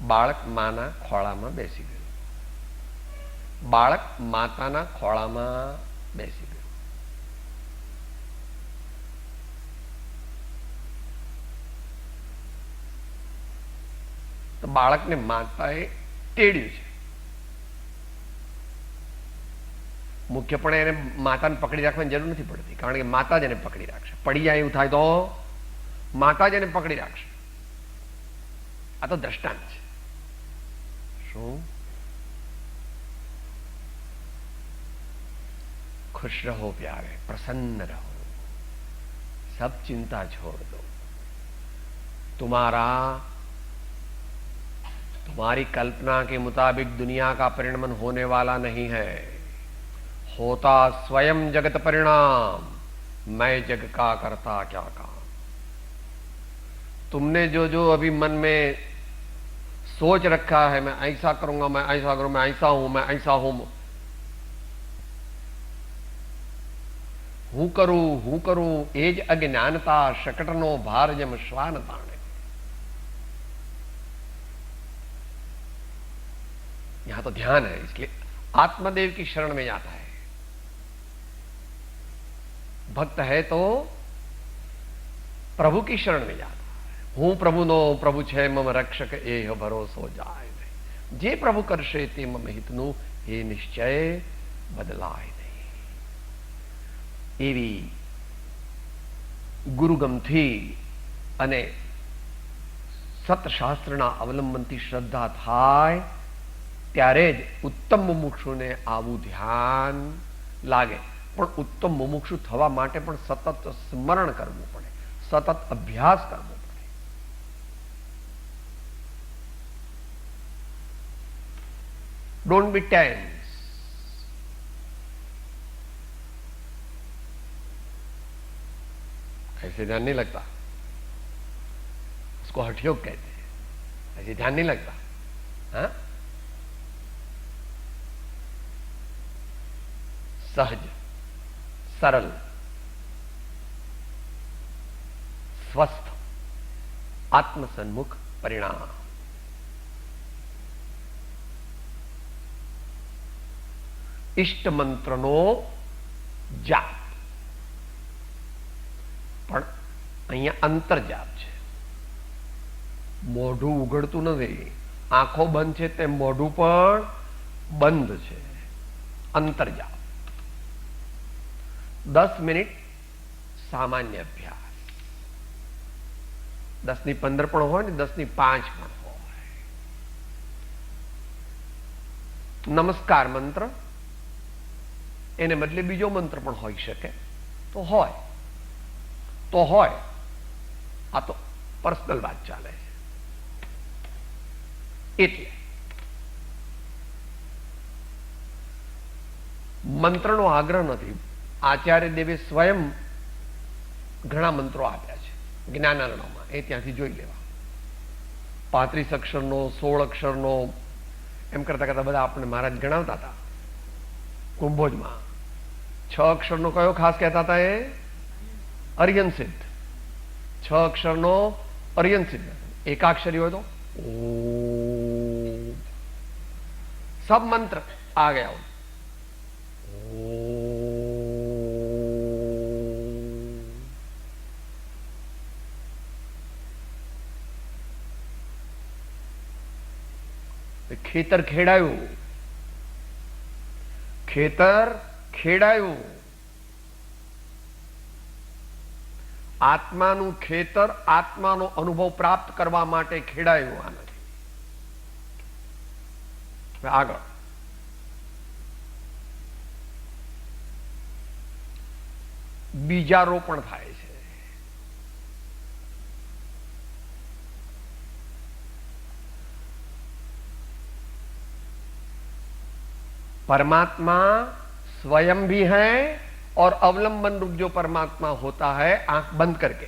બાળક માના ખોળામાં બેસી ગયું. બાળક માતાના ખોળામાં બેસી ગયું. તો બાળકને માતાએ તેડ્યું છે. મુખ્યપણે એને માતાને પકડી રાખવાની જરૂર નથી પડતી, કારણ કે માતા જ એને પકડી રાખશે. પડી જાય એવું થાય તો માતા જ એને પકડી રાખશે. આ તો દ્રષ્ટાંત છે. શું? खुश रहो प्यारे, प्रसन्न रहो, सब चिंता छोड़ दो. तुम्हारी कल्पना के मुताबिक दुनिया का परिणमन होने वाला नहीं है. होता स्वयं जगत परिणाम. मैं जग का करता क्या काम. तुमने जो जो अभी मन में सोच रखा है, मैं ऐसा करूंगा, मैं ऐसा करूं, मैं ऐसा हूं, मैं ऐसा हूं, હું કરું એ જ અજ્ઞાનતા શકટનો ભાર જેમ શ્વાન તાણે. यहां तो ध्यान है, इसलिए आत्मदेव की शरण में जाता है। भक्त है तो प्रभु की शरण में जाता है। हूं प्रभु नो प्रभु छे मम रक्षक एह भरोसो जाय नहीं, जे प्रभु करशे ते मम हितनु એ નિશ્ચય બદલાય નહીં. એવી ગુરુગમથી અને સતશાસ્ત્રના અવલંબનથી શ્રદ્ધા થાય ત્યારે જ ઉત્તમ મુમુક્ષુને આવું ધ્યાન લાગે. પણ ઉત્તમ મુમુક્ષુ થવા માટે પણ સતત સ્મરણ કરવું પડે, સતત અભ્યાસ કરવો પડે. Don't be tense. ऐसे ध्यान नहीं लगता, उसको हठयोग कहते हैं. ऐसे ध्यान नहीं लगता. हाँ? सहज, सरल, स्वस्थ, आत्मसन्मुख परिणाम. इष्ट मंत्रनो जाप, પણ અહીંયા અંતર જાપ છે. મોઢું ઉઘડતું નથી, આંખો બંધ છે તે મોઢું પણ બંધ છે. અંતર જાપ 10 મિનિટ સામાન્ય અભ્યાસ. 10:15 પણ હોય ને 10:05 પણ હોય. નમસ્કાર મંત્ર એને બદલે બીજો મંત્ર પણ હોઈ શકે તો હોય તો હોય. આ તો પર્સનલ વાત ચાલે છે. એટલે મંત્રનો આગ્રહ નથી. આચાર્ય દેવે સ્વયં ઘણા મંત્રો આપ્યા છે જ્ઞાનારણમાં, એ ત્યાંથી જોઈ લેવા. 35 અક્ષરનો, 16 અક્ષરનો એમ કરતા કરતા બધા આપણે મહારાજ ગણાવતા હતા. કુંભોજમાં 6 અક્ષરનો કયો ખાસ કહેતા હતા? એ અર્યન સિદ્ધ. 6 અક્ષરનો અર્યન સિદ્ધ. એકાક્ષરી હોય તો ઓમ. सब मंत्र आ गया. ખેતર ખેડાયું, ખેતર ખેડાયું. આત્માનું ખેતર આત્માનો અનુભવ પ્રાપ્ત કરવા માટે ખેડાયું. આ નથી. આગળ બીજારોપણ થાય છે. परमात्मा स्वयं भी है और अवलंबन रूप जो परमात्मा होता है आंख बंद करके,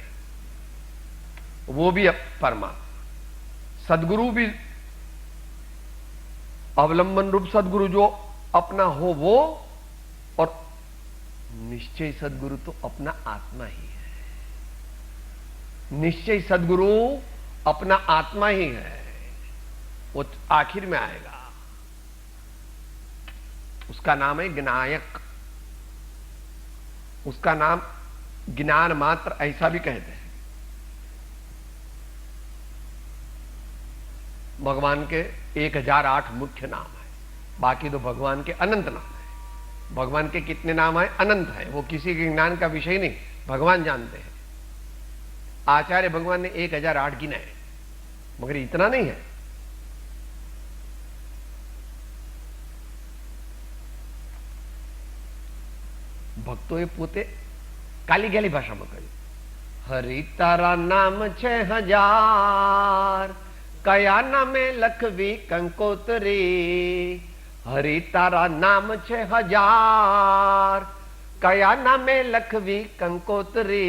वो भी परमात्मा. सदगुरु भी अवलंबन रूप सदगुरु जो अपना हो वो, और निश्चय सदगुरु तो अपना आत्मा ही है. निश्चय सदगुरु अपना आत्मा ही है. वो आखिर में आएगा. उसका नाम है ज्ञायक. उसका नाम ज्ञान मात्र ऐसा भी कहते हैं. भगवान के 1008 मुख्य नाम है, बाकी तो भगवान के अनंत नाम है. भगवान के कितने नाम है? अनंत है. वो किसी के ज्ञान का विषय नहीं, भगवान जानते हैं. आचार्य भगवान ने 1008 गिना है, मगर इतना नहीं है. ભક્તોએ પોતે કાલી ગેલી ભાષામાં કહ્યું, હરિ તારા નામ છે 1000, કયા નામે લખવી કંકોતરી. હરિ તારા નામ છે 1000, કયા નામે લખવી કંકોતરી.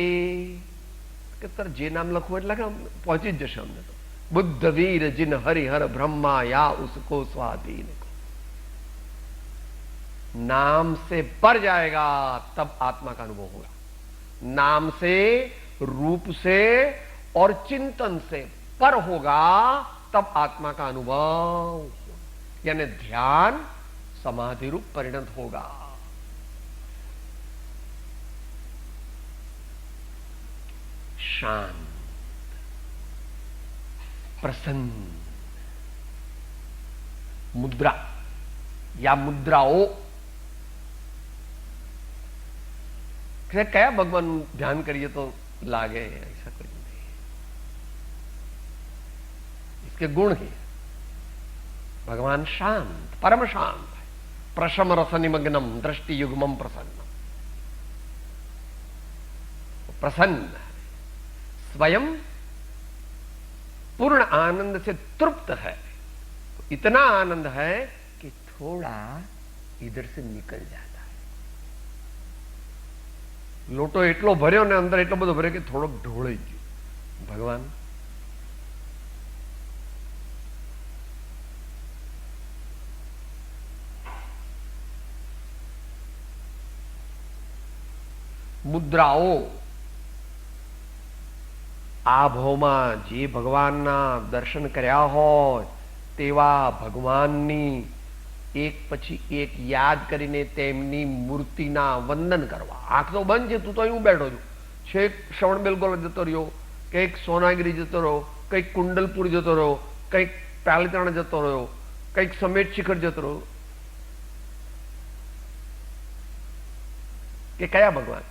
કે સર જે નામ લખવું એટલે પહોંચી જ જશે અમને તો. બુદ્ધ વીર जिन हरिहर ब्रह्मा या उसको स्वाधीन. नाम से पर जाएगा तब आत्मा का अनुभव होगा. नाम से, रूप से और चिंतन से पर होगा तब आत्मा का अनुभव होगा. यानी ध्यान समाधि रूप परिणत होगा। शांत, प्रसन्न मुद्रा या मुद्राओं क्या भगवान ध्यान करिए तो लागे, ऐसा कुछ नहीं। इसके गुण ही भगवान शांत, परम शांत है। प्रशम रस निमग्नम दृष्टि युग्मम प्रसन्नम, प्रसन्न है, स्वयं पूर्ण आनंद से तृप्त है। इतना आनंद है कि थोड़ा इधर से निकल जाता है। लोटो એટલો ભર્યો ને અંદર એટલો બધો ભર્યો કે થોડોક ઢોળાઈ ગયો। ભગવાન મુદ્રાઓ આ ભાવમાં જે ભગવાનના દર્શન કર્યા હોય તેવા ભગવાનની એક પછી એક યાદ કરીને તેમની મૂર્તિના વંદન કરવા। આંખ તો બંધ છે, તું તો અહીં બેઠો છું, છેક શ્રવણબેલગોળ જતો રહ્યો, કંઈક સોનાગીરી જતો રહ્યો, કંઈક કુંડલપુર જતો રહ્યો, કંઈક પાલિતાણા જતો રહ્યો, કંઈક સમેટ શિખર જતો રહ્યો, કે કયા ભગવાન?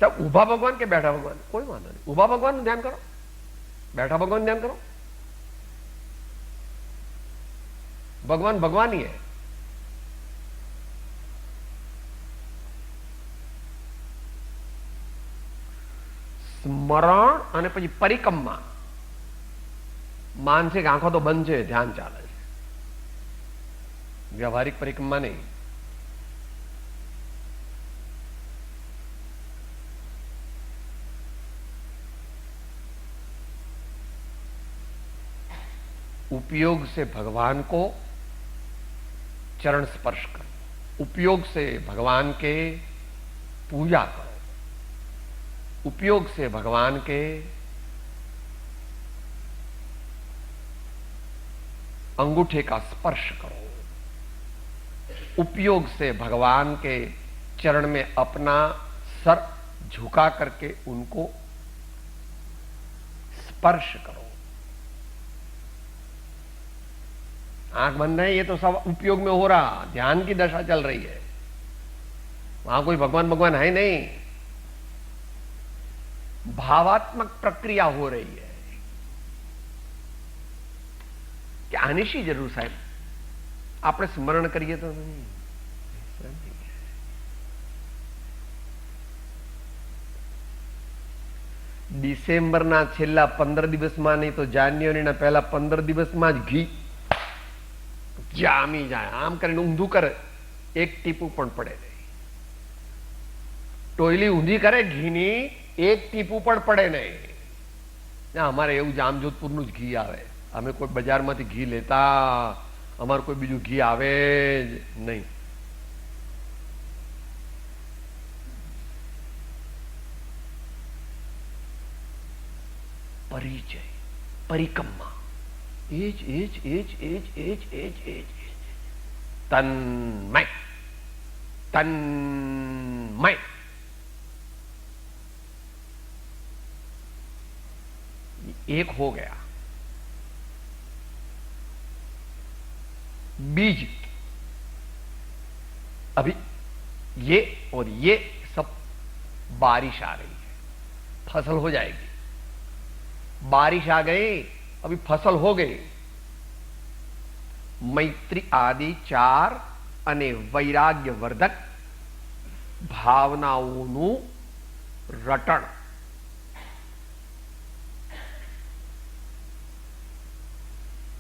सब उभा भगवान के बैठा भगवान? कोई वांधो नहीं। उभा भगवान ध्यान करो, बैठा भगवान ध्यान करो। भगवान भगवान ही है। स्मरण અને પછી પરિક્રમા। માનસિક આંખો તો બંધ છે, ધ્યાન ચાલે છે, વ્યવહારિક પરિક્રમા નહીં। उपयोग से भगवान को चरण स्पर्श करो, उपयोग से भगवान के पूजा करो, उपयोग से भगवान के अंगूठे का स्पर्श करो, उपयोग से भगवान के चरण में अपना सर झुका करके उनको स्पर्श करो। आंख बंद है, ये तो सब उपयोग में हो रहा, ध्यान की दशा चल रही है, वहां कोई भगवान भगवान है नहीं, भावात्मक प्रक्रिया हो रही है। क्या आनी शी जरूर साहब આપણે સ્મરણ કરીએ તો નહીં। ડિસેમ્બરના છેલ્લા 15 દિવસમાં નહીં તો જાન્યુઆરીના પહેલા 15 દિવસમાં જ ઘી જામી જાય। આમ કરીને ઊંધું કરે, એક ટીપું પણ પડે નહીં। ટોયલી ઊંધી કરે ઘીની, એક ટીપું પણ પડે નહીં। અમારે એવું જામજોધપુરનું જ ઘી આવે, અમે કોઈ બજારમાંથી ઘી લેતા, અમારું કોઈ બીજું ઘી આવે જ નહીં। પરિચય, પરિક્રમા, एज एज एज एज एज एज एज तन्मय तन्मय। एक हो गया बीज। अभी ये और ये सब बारिश आ रही है, फसल हो जाएगी। बारिश आ गई, अभी फसल हो गई। मैत्री आदि 4 અને વૈરાગ્યવર્ધક ભાવનાઓનું રટણ।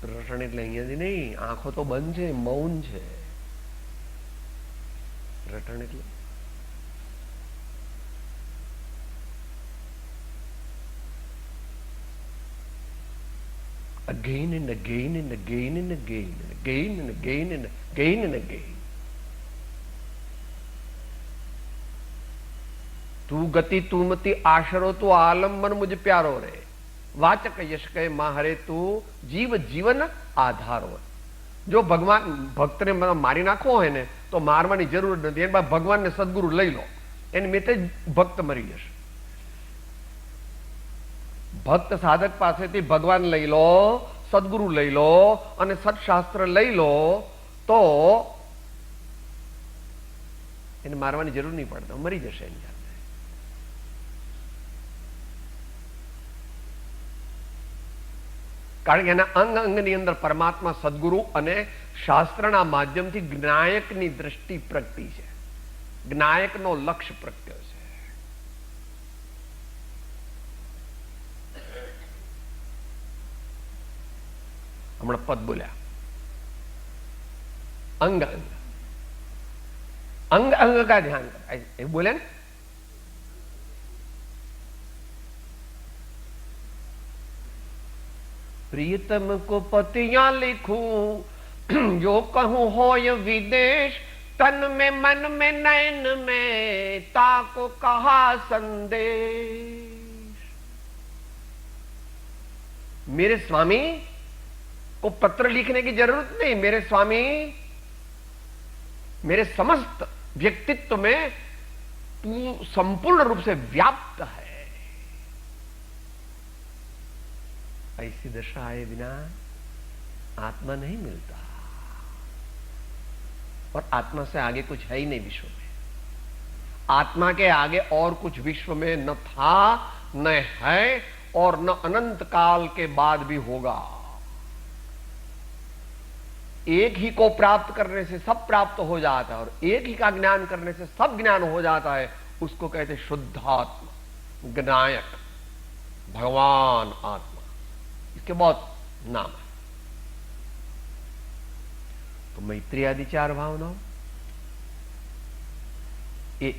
રટણ એટલે અહીંયાથી નહીં, આંખો તો બંધ છે, મૌન છે। રટણ એટલે again and again and again and again and again and again and again and again। तू गति तू मति आशरो तो आलम्बन मुझे प्यारो रे। વાચક યશ કહે માં હરે તું જીવ જીવન આધાર હોય. જો ભગવાન ભક્તને મારી નાખવો હોય ને તો મારવાની જરૂર નથી. એની ભગવાનને સદગુરુ લઈ લો, એની મેતે ભક્ત મરી જશે. ભક્ત સાધક પાસેથી ભગવાન લઈ લો, સદગુરુ લઈ લો અને સત્શાસ્ત્ર લઈ લો તો એને મારવાની જરૂર નહીં પડે, મરી જશે એની જાતે. કારણ કે એના અંગ અંગની અંદર પરમાત્મા સદગુરુ અને શાસ્ત્રના માધ્યમથી જ્ઞાયકની દ્રષ્ટિ પ્રગટી છે, જ્ઞાયકનો લક્ષ્ય પ્રગટ્યો છે. હમણાં પદ બોલ્યા અંગ અંગ अंग अंग का ध्यान कर, बोले ना. प्रियतम को पतियां लिखूं जो कहूं हो ये विदेश, तन में मन में नैन में ताको कहा संदेश. मेरे स्वामी को पत्र लिखने की जरूरत नहीं. मेरे स्वामी मेरे समस्त व्यक्तित्व में तू संपूर्ण रूप से व्याप्त है. ऐसी दशा आए बिना आत्मा नहीं मिलता, और आत्मा से आगे कुछ है ही नहीं विश्व में. आत्मा के आगे और कुछ विश्व में न था, न है, और न अनंत काल के बाद भी होगा. एक ही को प्राप्त करने से सब प्राप्त हो जाता है, और एक ही का ज्ञान करने से सब ज्ञान हो जाता है. उसको कहते शुद्धात्मा, ज्ञायक, भगवान आत्मा. इसके बहुत नाम है. तो मैत्री आदि चार भावनाओं એ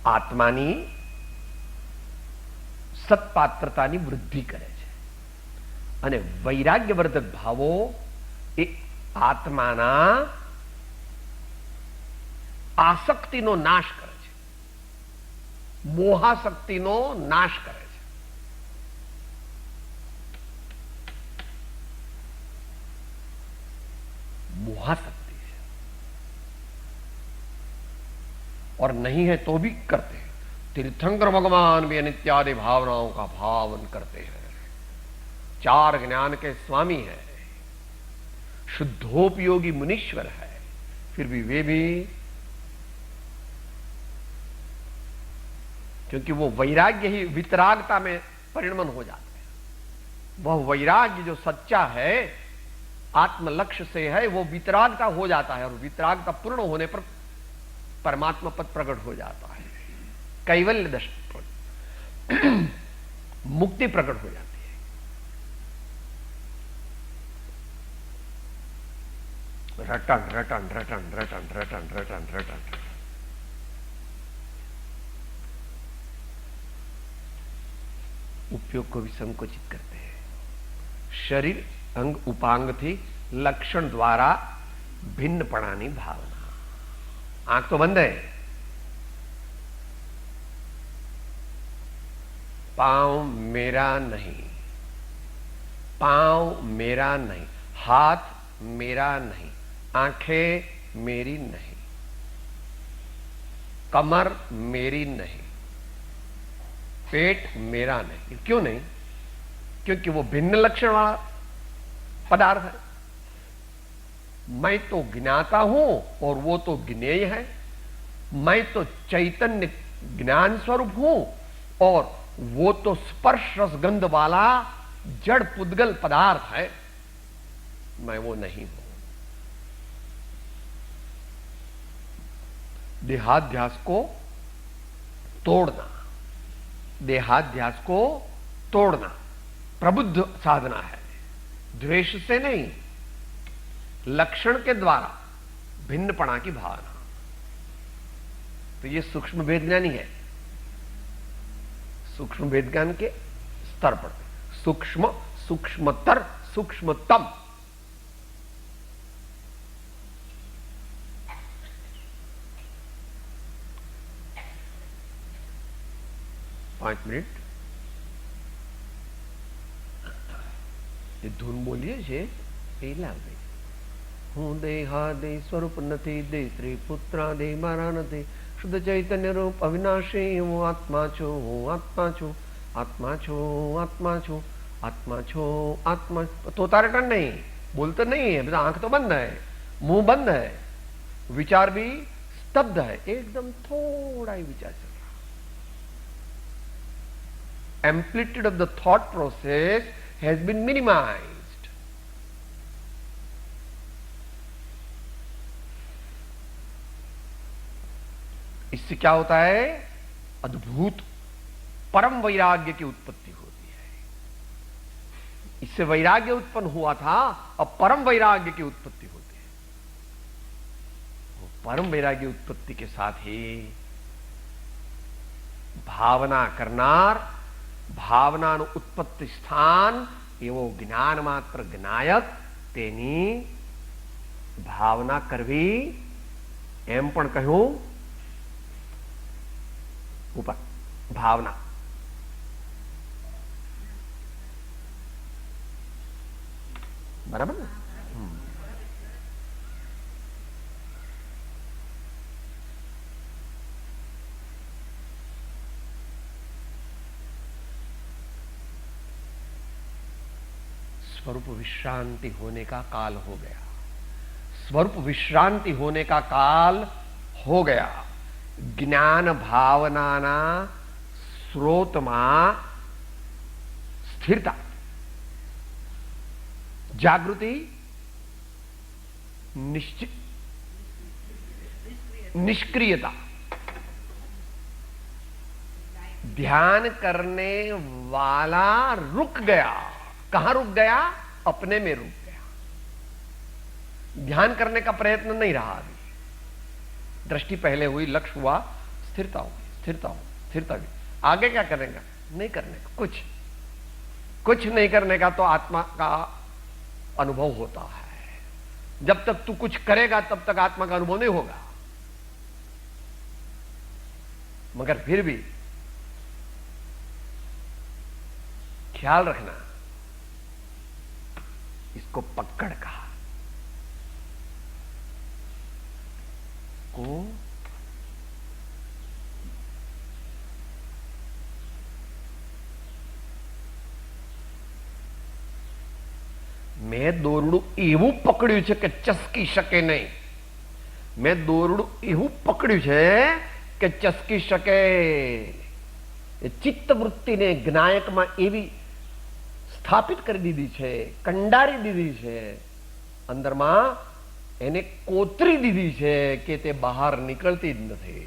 આત્માની સત્પાત્રતાની વૃદ્ધિ કરે છે, અને વૈરાગ્યવર્ધક ભાવો એ આત્માના આસક્તિનો નાશ કરે છે, મોહાસક્તિનો નાશ કરે છે. मोहाशक्ति है, और नहीं है तो भी करते हैं. तीर्थंकर भगवान भी अनित्यादि भावनाओं का भावन करते हैं. चार ज्ञान के स्वामी है, शुद्धोपयोगी मुनीश्वर है, फिर भी वे भी, क्योंकि वो वैराग्य ही वितरागता में परिणमन हो जाते हैं. वह वैराग्य जो सच्चा है, आत्म लक्ष्य से है, वो वितरागता हो जाता है, और वितरागता पूर्ण होने पर परमात्मा पद प्रकट हो जाता है. कैवल्य दशा मुक्ति प्रकट हो जाती है. रटन रटन रटन रटन रटन रटन रटन उपयोग को भी संकोचित करते हैं. शरीर अंग उपांग थी लक्षण द्वारा भिन्न पड़ानी भावना. आंख तो बंद है, पांव मेरा नहीं, पांव मेरा नहीं, हाथ मेरा नहीं, आंखें मेरी नहीं, कमर मेरी नहीं, पेट मेरा नहीं. क्यों नहीं? क्योंकि वो भिन्न लक्षण वाला पदार्थ है. मैं तो ज्ञाता हूं और वो तो ज्ञेय है. मैं तो चैतन्य ज्ञान स्वरूप हूं और वो तो स्पर्श रस गंध वाला जड़ पुद्गल पदार्थ है. मैं वो नहीं हूं. देहाध्यास को तोड़ना, देहाध्यास को तोड़ना प्रबुद्ध साधना है. द्वेष से नहीं, लक्षण के द्वारा भिन्नपणा की भावना. तो ये सूक्ष्म भेद ज्ञानी है. सूक्ष्म भेद ज्ञान के स्तर पर सूक्ष्म, सूक्ष्मतर, सूक्ष्मतम. 5 मिनिट એ ધૂન બોલીએ છે એ લાગે. હું દેહાદે સ્વરૂપ નથી, દે સ્ત્રી પુત્રાદે મારા નથી, શુદ્ધ ચૈતન્ય રૂપ અવિનાશી હું આત્મા છું, હું આત્મા છું, આત્મા છું, આત્મા છું, आत्मा छो आत्मा. तो तारे टन नहीं, बोलते नहीं है, बस आंख तो बंद है, मुंह बंद है, विचार भी स्तब्ध है, एकदम थोड़ा ही विचार चल रहा. Amplitude of the thought process has been minimised. इससे क्या होता है? अद्भुत परम वैराग्य की उत्पत्ति होती है. इससे वैराग्य उत्पन्न हुआ था, अब परम वैराग्य की उत्पत्ति होती है. वो परम वैराग्य उत्पत्ति के साथ ही भावना करनार, भावनाનું उत्पत्ति स्थान એવો જ્ઞાન માત્ર જ્ઞાયક તેની ભાવના કરવી એમ પણ કહ્યું. ઉપર ભાવના बराबर ना. स्वरूप विश्रांति होने का काल हो गया. स्वरूप विश्रांति होने का काल हो गया. ज्ञान भावनाना स्रोतमा स्थिरता, जागृति, निष्क्रियता. ध्यान करने वाला रुक गया. कहां रुक गया? अपने में रुक गया. ध्यान करने का प्रयत्न नहीं रहा. अभी दृष्टि पहले हुई, लक्ष्य हुआ, स्थिरता हुई, स्थिरता हुई, स्थिरता हुई. आगे क्या करेगा? नहीं करने का, कुछ नहीं करने का तो आत्मा का अनुभव होता है. जब तक तू कुछ करेगा तब तक आत्मा का अनुभव नहीं होगा. मगर फिर भी ख्याल रखना, इसको पकड़ का को મેં દોરડું એવું પકડ્યું છે કે ચસકી શકે નહીં. મેં દોરડું એવું પકડ્યું છે કે ચસકી શકે. ચિત્તવૃત્તિને જ્ઞાયકમાં એવી સ્થાપિત કરી દીધી છે, કંડારી દીધી છે, અંદરમાં એને કોતરી દીધી છે કે તે બહાર નીકળતી જ નથી.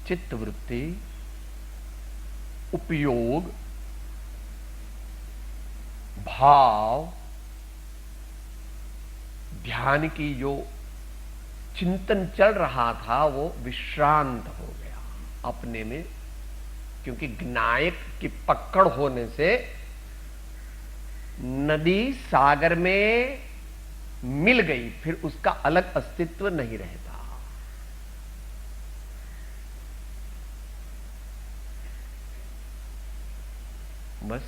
चित्तवृत्ति, उपयोग, भाव, ध्यान की जो चिंतन चल रहा था वो विश्रांत हो गया अपने में. क्योंकि ज्ञायक की पकड़ होने से नदी सागर में मिल गई, फिर उसका अलग अस्तित्व नहीं रहता. बस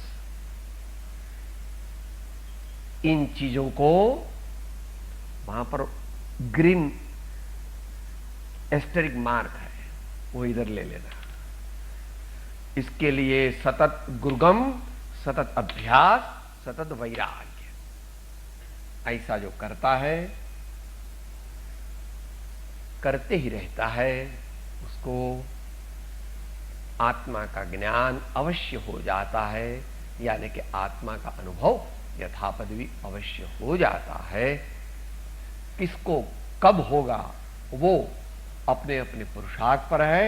इन चीजों को वहां पर ग्रीन एस्टेरिक मार्क है, वो इधर ले लेना. इसके लिए सतत गुरुगम, सतत अभ्यास, सतत वैराग्य. ऐसा जो करता है, करते ही रहता है, उसको आत्मा का ज्ञान अवश्य हो जाता है. यानी कि आत्मा का अनुभव यथापदि अवश्य हो जाता है. किसको कब होगा वो अपने अपने पुरुषार्थ पर है,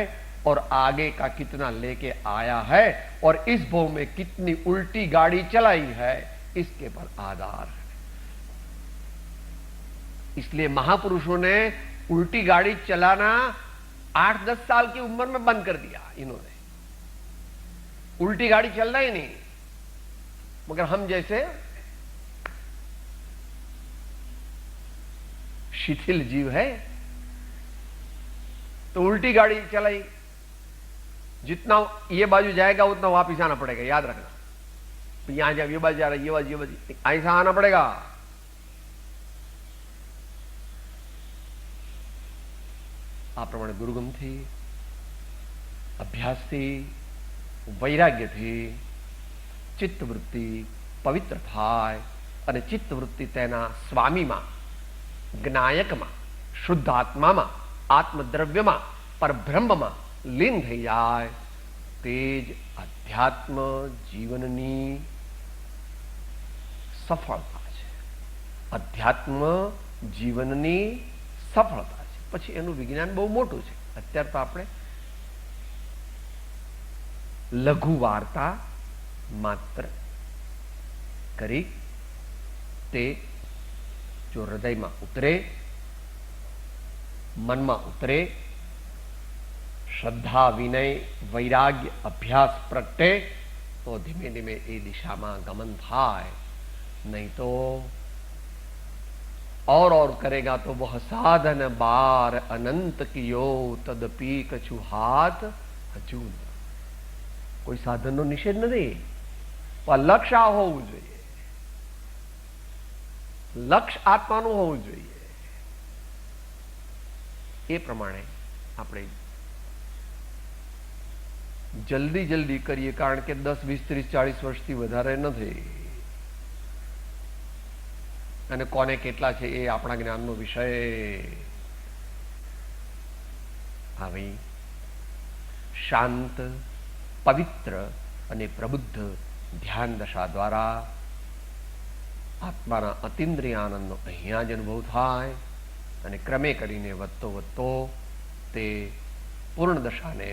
और आगे का कितना लेके आया है, और इस भव में कितनी उल्टी गाड़ी चलाई है, इसके पर आधार है. इसलिए महापुरुषों ने उल्टी गाड़ी चलाना 8-10 साल की उम्र में बंद कर दिया. इन्होंने उल्टी गाड़ी चलना ही नहीं, मगर हम जैसे शिथिल जीव है तो उल्टी गाड़ी चलाई, जितना ये बाजू जाएगा उतना वापिस आना पड़ेगा, याद रखना। तो यहां जब ये बाजू जा रहा है, ये बाजू ऐसा आना पड़ेगा। આ પ્રમાણે ગુરુગમથી, અભ્યાસથી, વૈરાગ્યથી ચિત્તવૃત્તિ પવિત્ર થાય અને ચિત્તવૃત્તિ તેના સ્વામીમાં, જ્ઞાયકમાં, શુદ્ધ આત્મામાં, આત્મદ્રવ્યમાં, પરબ્રહ્મમાં લીન થઈ જાય, તે જ અધ્યાત્મ જીવનની સફળતા છે. અધ્યાત્મ જીવનની સફળતા. પછી એનું વિજ્ઞાન બહુ મોટું છે. અત્યારે તો આપણે લઘુ વાર્તા માત્ર કરી, તે જો હૃદયમાં ઉતરે, મનમાં ઉતરે, શ્રદ્ધા, વિનય, વૈરાગ્ય, અભ્યાસ પ્રગટે તો ધીમે ધીમે એ દિશામાં ગમન થાય. નહીં તો और करेगा तो वह साधन बार अनंत कियो तदपि कछु हाथ हजून. કોઈ સાધનનો નિષેધ નથી, પણ લક્ષ્ય આ હોવું જોઈએ, લક્ષ્ય આત્માનું હોવું જોઈએ. એ પ્રમાણે આપણે જલ્દી જલ્દી કરીએ, કારણ કે 10, 20, 30, 40 વર્ષથી વધારે નથી, અને કોને કેટલા છે એ આપણા જ્ઞાનનો વિષય. આવી શાંત, પવિત્ર અને પ્રબુદ્ધ ધ્યાન દશા દ્વારા આત્માના અતિન્દ્રિય આનંદનો અહીંયા જ અનુભવ થાય અને ક્રમે કરીને વધતો વધતો તે પૂર્ણ દશાને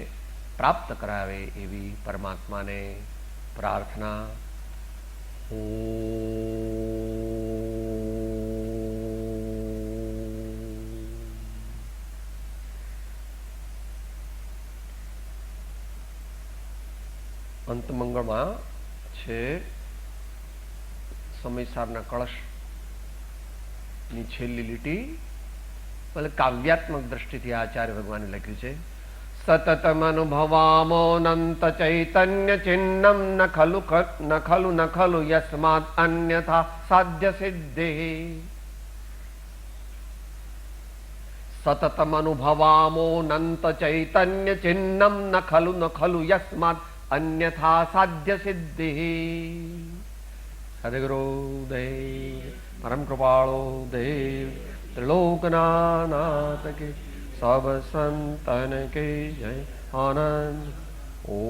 પ્રાપ્ત કરાવે એવી પરમાત્માને પ્રાર્થના. અંતમંગળમાં છે સમયસારના કળશની છેલ્લી લીટી, એટલે કાવ્યાત્મક દ્રષ્ટિથી આચાર્ય ભગવાને લખ્યું છે. સતતમ અનુભવામોનંત ચૈતન્ય ચિહ્નમ ન ખલુ યસ્માદ અન્યથા સાધ્ય સિદ્ધે. સતતમ અનુભવામોનંત ચૈતન્ય ચિહ્નમ ન ખલુ યસ્માદ अन्यथा साध्य सिद्धि. सदगुरु देव परम कृपालो देव त्रिलोकनाथ के सब संतन के जय आनंद. ओ